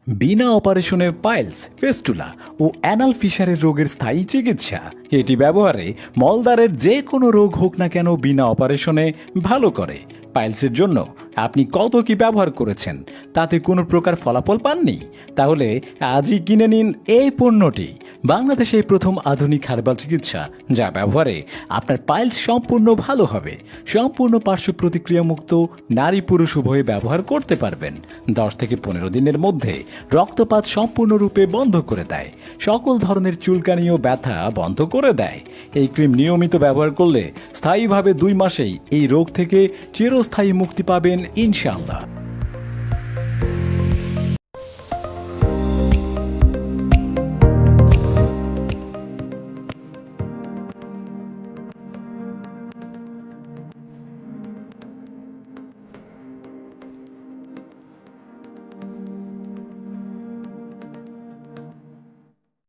বিনা অপারেশনে piles, fistula ও anal ফিশারের রোগের স্থায়ী চিকিৎসা। এটি ব্যবহারে মলদ্বারের যে কোনো রোগ হোক না কেন বিনা অপারেশনে ভালো করে। পাইলসের জন্য আপনি কত কি ব্যবহার করেছেন, তাতে কোনো প্রকার ফলাফল পাননি? তাহলে আজই কিনে নিন এই পণ্যটি। বাংলাদেশে এই প্রথম আধুনিক হার্বাল চিকিৎসা, যা ব্যবহারে আপনার পাইলস সম্পূর্ণ ভালো হবে। সম্পূর্ণ পার্শ্ব প্রতিক্রিয়া মুক্ত, নারী পুরুষ উভয়ে ব্যবহার করতে পারবেন। 10 থেকে 15 দিনের মধ্যে রক্তপাত সম্পূর্ণরূপে বন্ধ করে দেয়, সকল ধরনের চুলকানি ও ব্যথা বন্ধ করে দেয়। এই ক্রিম নিয়মিত ব্যবহার করলে স্থায়ীভাবে 2 মাসেই এই রোগ থেকে চিরস্থায়ী মুক্তি পাবেন ইনশাআল্লাহ।